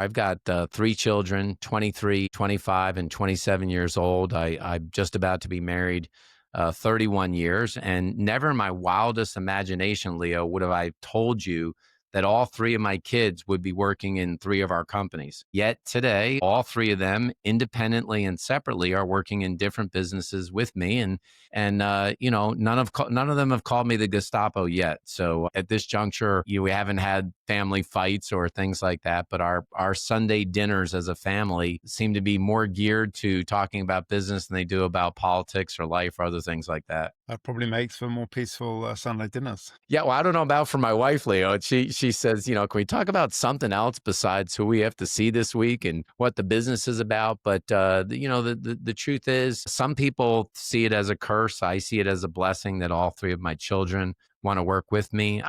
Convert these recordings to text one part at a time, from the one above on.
I've got three children, 23, 25, and 27 years old. I'm just about to be married 31 years. And never in my wildest imagination, Leo, would have I told you that all three of my kids would be working in three of our companies. Yet today, all three of them, independently and separately, are working in different businesses with me. And none of them have called me the Gestapo yet. So at this juncture, we haven't had family fights or things like that. But our Sunday dinners as a family seem to be more geared to talking about business than they do about politics or life or other things like that. That probably makes for more peaceful Sunday dinners. Yeah, well, I don't know about for my wife, Leo. She says, can we talk about something else besides who we have to see this week and what the business is about? But the truth is, some people see it as a curse. I see it as a blessing that all three of my children want to work with me.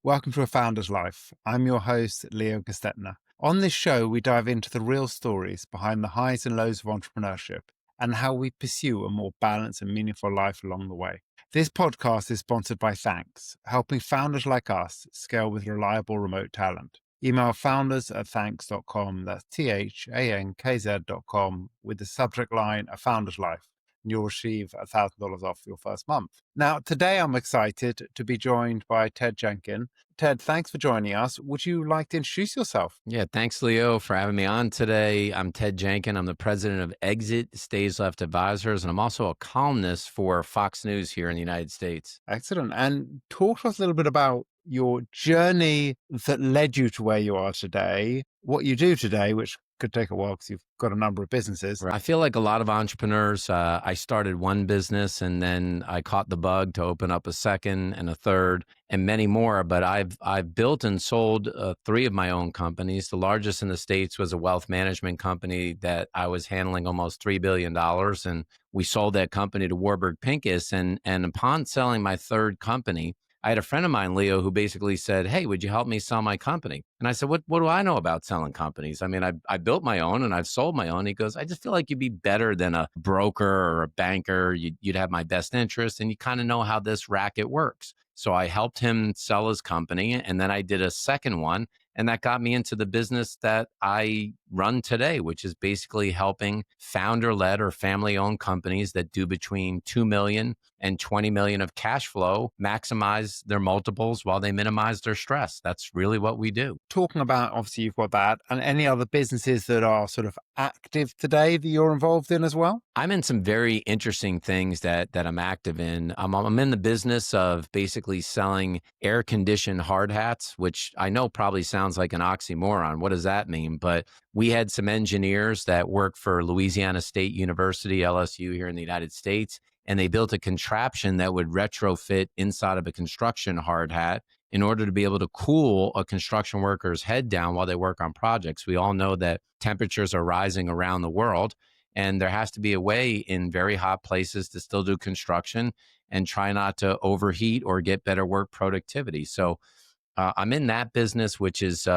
Welcome to A Founder's Life. I'm your host, Leo Gestetner. On this show, we dive into the real stories behind the highs and lows of entrepreneurship and how we pursue a more balanced and meaningful life along the way. This podcast is sponsored by Thankz, helping founders like us scale with reliable remote talent. Email founders@thankz.com, that's THANKZ.com, with the subject line, A Founder's Life, and you'll receive $1,000 off your first month. Now, today I'm excited to be joined by Ted Jenkin. Ted, thanks for joining us. Would you like to introduce yourself? Yeah, thanks, Leo, for having me on today. I'm Ted Jenkin. I'm the president of Exit Stays Left Advisors, and I'm also a columnist for Fox News here in the United States. Excellent. And talk to us a little bit about your journey that led you to where you are today, what you do today, which could take a while because you've got a number of businesses. Right. I feel like a lot of entrepreneurs, I started one business and then I caught the bug to open up a second and a third and many more. But I've built and sold three of my own companies. The largest in the States was a wealth management company that I was handling almost $3 billion. And we sold that company to Warburg Pincus. And upon selling my third company, I had a friend of mine, Leo, who basically said, "Hey, would you help me sell my company?" And I said, what do I know about selling companies? I mean, I built my own and I've sold my own. He goes, "I just feel like you'd be better than a broker or a banker. You'd have my best interest and you kind of know how this racket works." So I helped him sell his company. And then I did a second one. And that got me into the business that I run today, which is basically helping founder-led or family-owned companies that do between 2 million and 20 million of cash flow maximize their multiples while they minimize their stress. That's really what we do. Talking about, obviously, you've got that, and any other businesses that are sort of active today that you're involved in as well? I'm in some very interesting things that I'm active in. I'm in the business of basically selling air-conditioned hard hats, which I know probably sounds like an oxymoron. What does that mean? But we had some engineers that work for Louisiana State University, LSU, here in the United States, and they built a contraption that would retrofit inside of a construction hard hat in order to be able to cool a construction worker's head down while they work on projects. We all know that temperatures are rising around the world, and there has to be a way in very hot places to still do construction and try not to overheat or get better work productivity. So I'm in that business, which is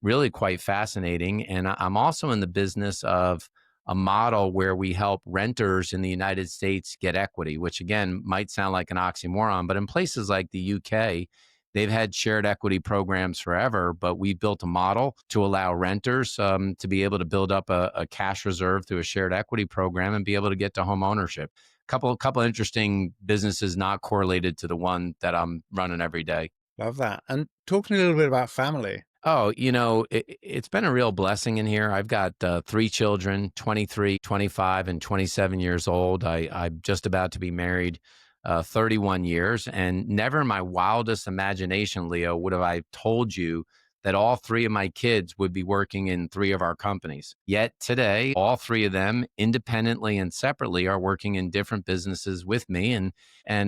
really quite fascinating. And I'm also in the business of a model where we help renters in the United States get equity, which again might sound like an oxymoron, but in places like the UK, they've had shared equity programs forever, but we built a model to allow renters to be able to build up a cash reserve through a shared equity program and be able to get to home ownership. Couple interesting businesses not correlated to the one that I'm running every day. Love that. And talking a little bit about family. Oh, it's been a real blessing in here. I've got three children, 23, 25, and 27 years old. I'm just about to be married 31 years. And never in my wildest imagination, Leo, would have I told you that all three of my kids would be working in three of our companies. Yet today, all three of them, independently and separately, are working in different businesses with me. And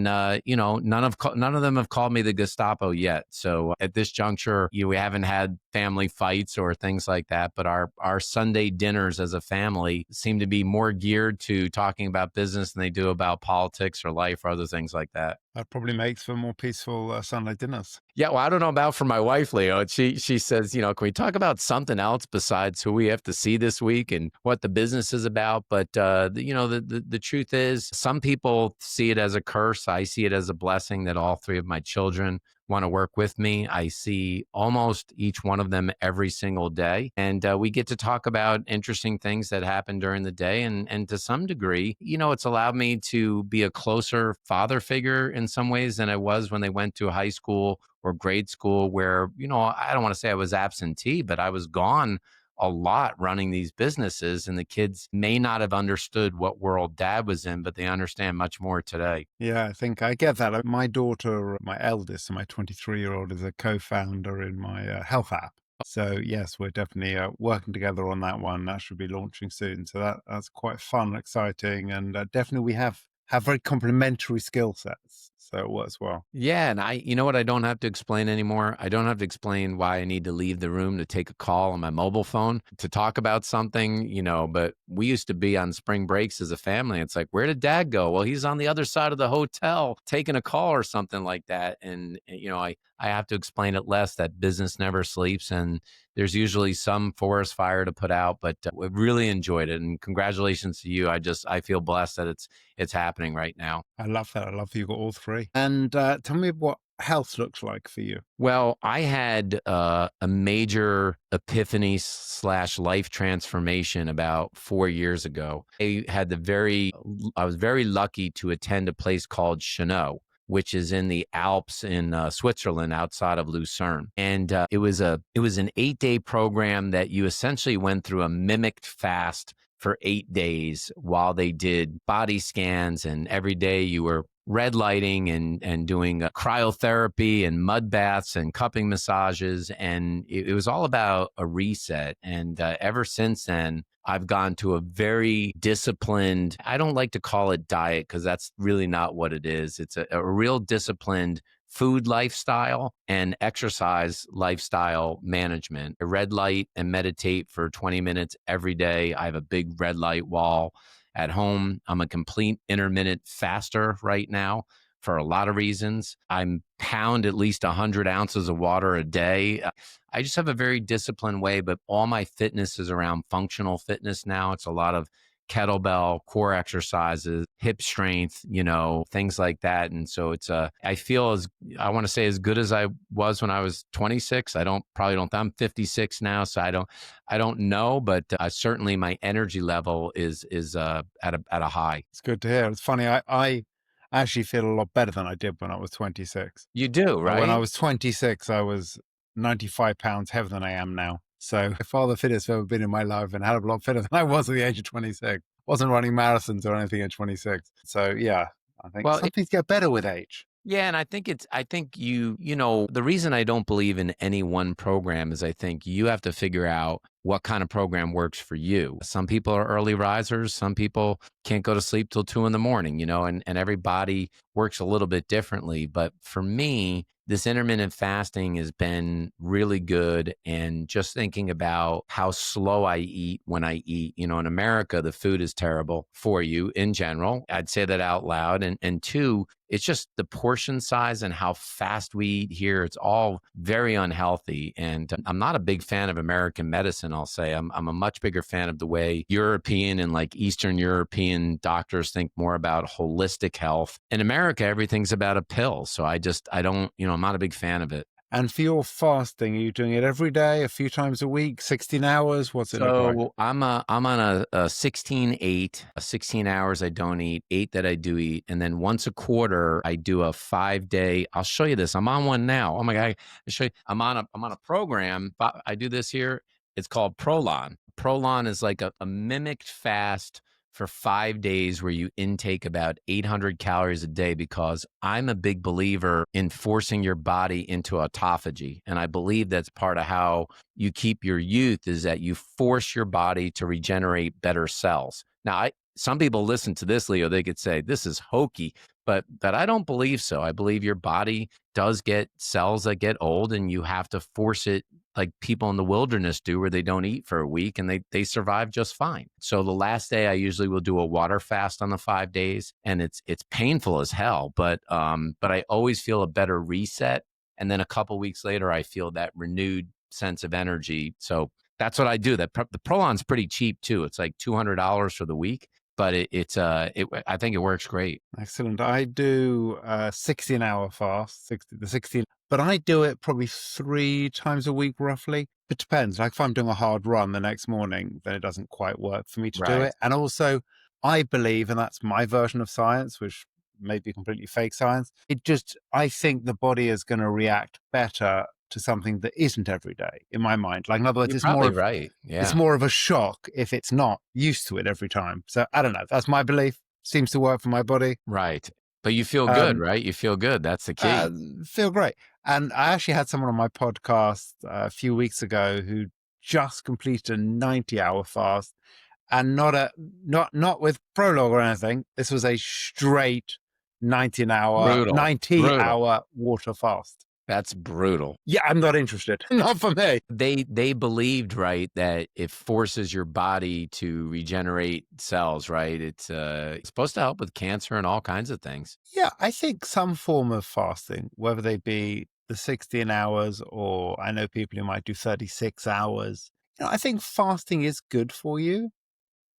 none of them have called me the Gestapo yet. So at this juncture, we haven't had family fights or things like that. But our Sunday dinners as a family seem to be more geared to talking about business than they do about politics or life or other things like that. That probably makes for more peaceful Sunday dinners. Yeah, well, I don't know about for my wife, Leo. She says, can we talk about something else besides who we have to see this week and what the business is about? But the truth is, some people see it as a curse. I see it as a blessing that all three of my children want to work with me. I see almost each one of them every single day. And we get to talk about interesting things that happen during the day. And to some degree, it's allowed me to be a closer father figure in some ways than I was when they went to high school or grade school, where, I don't want to say I was absentee, but I was gone a lot running these businesses, and the kids may not have understood what world dad was in, but they understand much more today. Yeah, I think I get that. My daughter, my eldest, my 23-year-old, is a co-founder in my health app. So yes, we're definitely working together on that one. That should be launching soon. So that's quite fun, exciting, and definitely we have very complementary skill sets. So it works well. Yeah, and you know what I don't have to explain anymore? I don't have to explain why I need to leave the room to take a call on my mobile phone to talk about something, but we used to be on spring breaks as a family. It's like, where did dad go? Well, he's on the other side of the hotel taking a call or something like that. And, I have to explain it less, that business never sleeps, and there's usually some forest fire to put out, but we really enjoyed it. And congratulations to you. I feel blessed that it's happening right now. I love that. I love that you got all three. And tell me what health looks like for you. Well, I had a major epiphany slash life transformation about 4 years ago. I was very lucky to attend a place called Chenot, which is in the Alps in Switzerland, outside of Lucerne. And it was an 8-day program that you essentially went through a mimicked fast for 8 days while they did body scans, and every day you were red lighting and doing cryotherapy and mud baths and cupping massages. And it was all about a reset. And ever since then, I've gone to a very disciplined, I don't like to call it diet because that's really not what it is. It's a real disciplined food lifestyle and exercise lifestyle management. I red light and meditate for 20 minutes every day. I have a big red light wall at home. I'm a complete intermittent faster right now for a lot of reasons. I'm pound at least 100 ounces of water a day. I just have a very disciplined way, but all my fitness is around functional fitness now. It's a lot of kettlebell, core exercises, hip strength, things like that. And so I feel I want to say as good as I was when I was 26. I'm 56 now. So I don't know, but certainly my energy level is at a high. It's good to hear. It's funny. I actually feel a lot better than I did when I was 26. You do, When I right? was 26, I was 95 pounds heavier than I am now. So by far the fittest I've ever been in my life, and a hell of a lot fitter than I was at the age of 26. Wasn't running marathons or anything at 26. So yeah, I think Well, some things get better with age. yeah, and I think the reason I don't believe in any one program is I think you have to figure out what kind of program works for you. Some people are early risers. Some people can't go to sleep till 2 a.m, and every body works a little bit differently. But for me, this intermittent fasting has been really good. And just thinking about how slow I eat when I eat, in America, the food is terrible for you in general. I'd say that out loud. And two, it's just the portion size and how fast we eat here. It's all very unhealthy. And I'm not a big fan of American medicine, I'll say. I'm a much bigger fan of the way European and like Eastern European doctors think more about holistic health. In America, everything's about a pill. So I don't, I'm not a big fan of it. And for your fasting, are you doing it every day, a few times a week, 16 hours? What's it look like? So I'm on a 16-8, 16 hours I don't eat, 8 that I do eat. And then once a quarter, I do a 5-day. I'll show you this. I'm on one now. Oh my God. I'll show you. I'm on a program. But I do this here. It's called ProLon. ProLon is like a mimicked fast for 5 days where you intake about 800 calories a day, because I'm a big believer in forcing your body into autophagy. And I believe that's part of how you keep your youth, is that you force your body to regenerate better cells. Now, some people listen to this, Leo, they could say this is hokey, but I don't believe so. I believe your body does get cells that get old, and you have to force it like people in the wilderness do, where they don't eat for a week and they survive just fine. So the last day I usually will do a water fast on the 5 days, and it's painful as hell, but I always feel a better reset. And then a couple weeks later, I feel that renewed sense of energy. So that's what I do. The ProLon's pretty cheap too. It's like $200 for the week. but I think it works great. Excellent. I do a 16-hour fast, 16, but I do it probably 3 times a week, roughly. It depends. Like if I'm doing a hard run the next morning, then it doesn't quite work for me to do Right. it. And also, I believe, and that's my version of science, which may be completely fake science. I think the body is going to react better to something that isn't every day in my mind. Like in other words, You're probably right. it's Yeah. more of a shock if it's not used to it every time. So I don't know. That's my belief. Seems to work for my body. Right. But you feel good, Um, right? You feel good. That's the uh, key. feel great. And I actually had someone on my podcast a few weeks ago who just completed a 90-hour fast, and not with ProLon or anything. This was a straight 19 hour, Brutal. 90 Brutal. hour water fast. That's brutal. Yeah, I'm not interested. Not for me. They believed, right, that it forces your body to regenerate cells, right? It's supposed to help with cancer and all kinds of things. Yeah, I think some form of fasting, whether they be the 16 hours or I know people who might do 36 hours, I think fasting is good for you.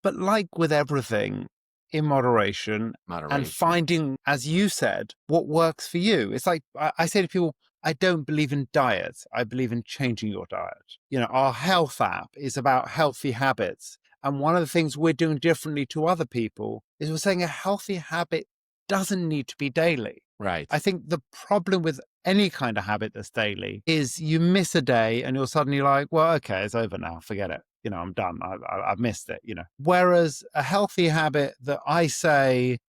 But like with everything, in moderation and Moderation. finding, as you said, what works for you. It's like I say to people, I don't believe in diets. I believe in changing your diet. Our health app is about healthy habits. And one of the things we're doing differently to other people is we're saying a healthy habit doesn't need to be daily. Right. I think the problem with any kind of habit that's daily is you miss a day and you're suddenly like, well, okay, it's over now. Forget it. I'm done. I've missed it, Whereas a healthy habit that I say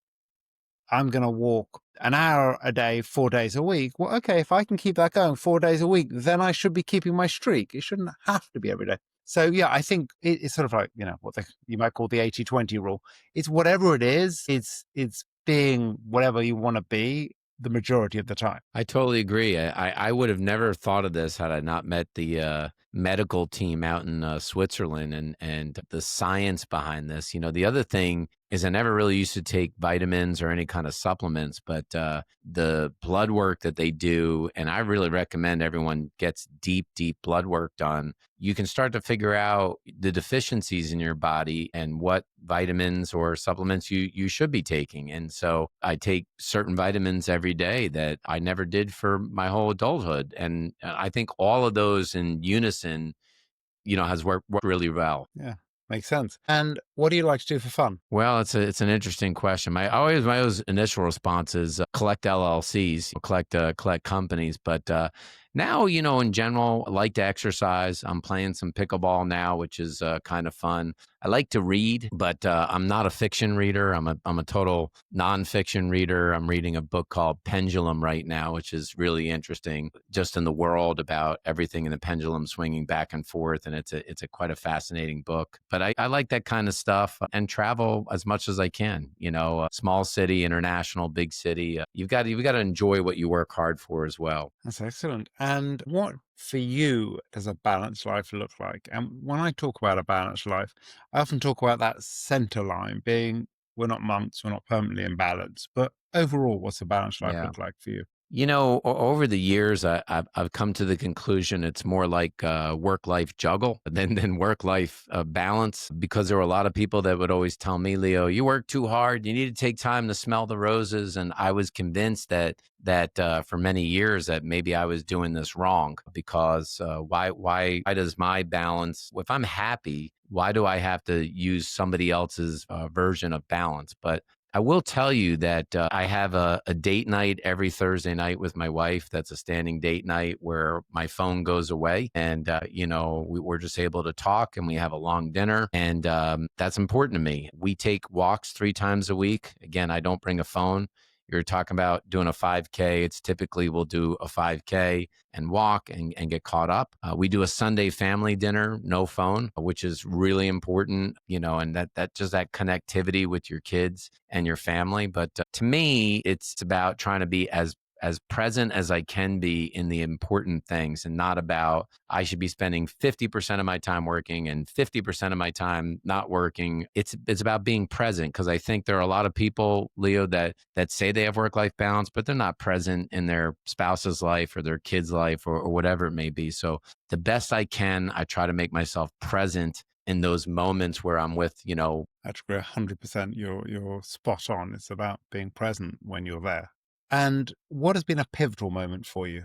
I'm going to walk an hour a day, 4 days a week. Well, okay, if I can keep that going 4 days a week, then I should be keeping my streak. It shouldn't have to be every day. So yeah, I think it's sort of like, what you might call the 80-20 rule. It's whatever it is, it's being whatever you want to be the majority of the time. I totally agree. I would have never thought of this had I not met the medical team out in Switzerland and the science behind this. The other thing is I never really used to take vitamins or any kind of supplements, but the blood work that they do, and I really recommend everyone gets deep blood work done. You can start to figure out the deficiencies in your body and what vitamins or supplements you should be taking. And so I take certain vitamins every day that I never did for my whole adulthood. And I think all of those in unison, has worked really well. Yeah, makes sense. And what do you like to do for fun? Well, it's an interesting question. My always initial response is collect LLCs, collect companies. But now, in general, I like to exercise. I'm playing some pickleball now, which is kind of fun. I like to read, but I'm not a fiction reader. I'm a total nonfiction reader. I'm reading a book called Pendulum right now, which is really interesting, just in the world about everything in the pendulum swinging back and forth, and it's a quite a fascinating book. But I like that kind of stuff and travel as much as I can. Small city, international, big city. You've got to enjoy what you work hard for as well. That's excellent. And what for you does a balanced life look like? And when I talk about a balanced life, I often talk about that center line being we're not monks, we're not permanently in balance, but overall, what's a balanced life Yeah. look like for you? Over the years, I've come to the conclusion it's more like work-life juggle than work-life balance, because there were a lot of people that would always tell me, Leo, you work too hard. You need to take time to smell the roses. And I was convinced that for many years that maybe I was doing this wrong, because why does my balance, if I'm happy, why do I have to use somebody else's version of balance? But I will tell you that I have a date night every Thursday night with my wife. That's a standing date night where my phone goes away, and we're just able to talk, and we have a long dinner, and that's important to me. We take walks 3 times a week. Again, I don't bring a phone. You're talking about doing a 5K. It's typically we'll do a 5K and walk and get caught up. We do a Sunday family dinner, no phone, which is really important, and that just that connectivity with your kids and your family. But to me, it's about trying to be as present as I can be in the important things, and not about I should be spending 50% of my time working and 50% of my time not working. It's about being present, because I think there are a lot of people, Leo, that say they have work-life balance, but they're not present in their spouse's life or their kid's life or whatever it may be. So the best I can, I try to make myself present in those moments where I'm with, I agree 100%. You're spot on. It's about being present when you're there. And what has been a pivotal moment for you?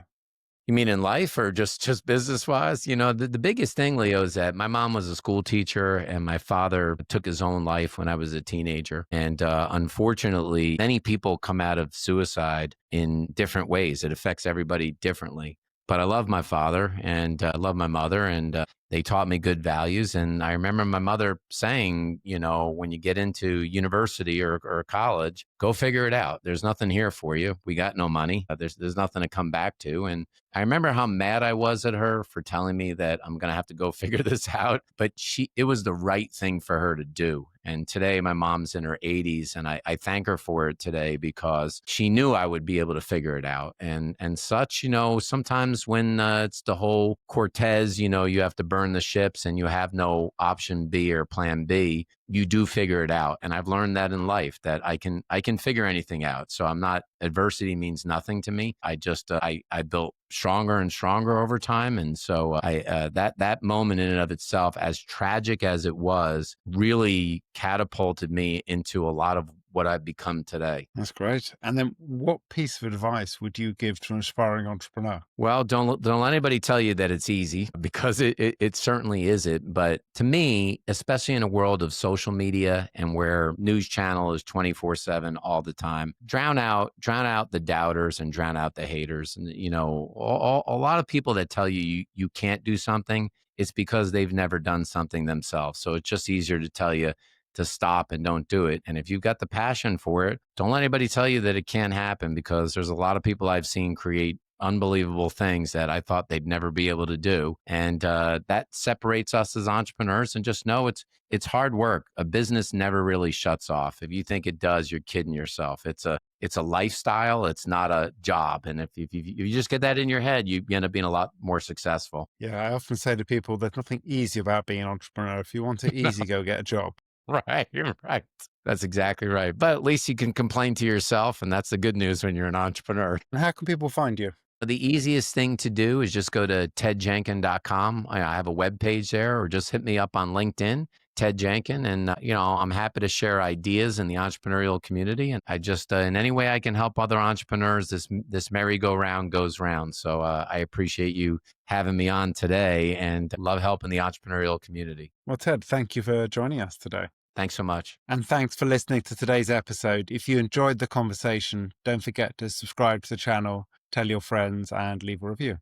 you mean in life or just business wise? The biggest thing, Leo, is that my mom was a school teacher and my father took his own life when I was a teenager. And unfortunately, many people come out of suicide in different ways. It affects everybody differently. But I love my father and I love my mother, and they taught me good values. And I remember my mother saying, when you get into university or college, go figure it out. There's nothing here for you. We got no money. There's nothing to come back to. And I remember how mad I was at her for telling me that I'm going to have to go figure this out. But it was the right thing for her to do. And today my mom's in her 80s, and I thank her for it today because she knew I would be able to figure it out. And such, sometimes when it's the whole Cortez, you have to burn the ships and you have no option B or plan B, you do figure it out. And I've learned that in life that I can figure anything out. So I'm not, adversity means nothing to me. I just, I built stronger and stronger over time. And so that moment in and of itself, as tragic as it was, really catapulted me into a lot of what I've become today. That's great. And then what piece of advice would you give to an aspiring entrepreneur? Well, don't let anybody tell you that it's easy, because it certainly isn't. But to me, especially in a world of social media and where news channel is 24/7 all the time, drown out the doubters and drown out the haters. And a lot of people that tell you can't do something, it's because they've never done something themselves. So it's just easier to tell you to stop and don't do it. And if you've got the passion for it, don't let anybody tell you that it can't happen, because there's a lot of people I've seen create unbelievable things that I thought they'd never be able to do. And that separates us as entrepreneurs. And just know it's hard work. A business never really shuts off. If you think it does, you're kidding yourself. It's a lifestyle. It's not a job. And if you just get that in your head, you end up being a lot more successful. Yeah, I often say to people, there's nothing easy about being an entrepreneur. If you want it easy, go get a job. Right, you're right. That's exactly right. But at least you can complain to yourself, and that's the good news when you're an entrepreneur. And how can people find you? The easiest thing to do is just go to tedjenkin.com. I have a web page there, or just hit me up on LinkedIn, Ted Jenkin. And, I'm happy to share ideas in the entrepreneurial community. And I just, in any way I can help other entrepreneurs, this merry-go-round goes round. So I appreciate you having me on today and love helping the entrepreneurial community. Well, Ted, thank you for joining us today. Thanks so much. And thanks for listening to today's episode. If you enjoyed the conversation, don't forget to subscribe to the channel, tell your friends, and leave a review.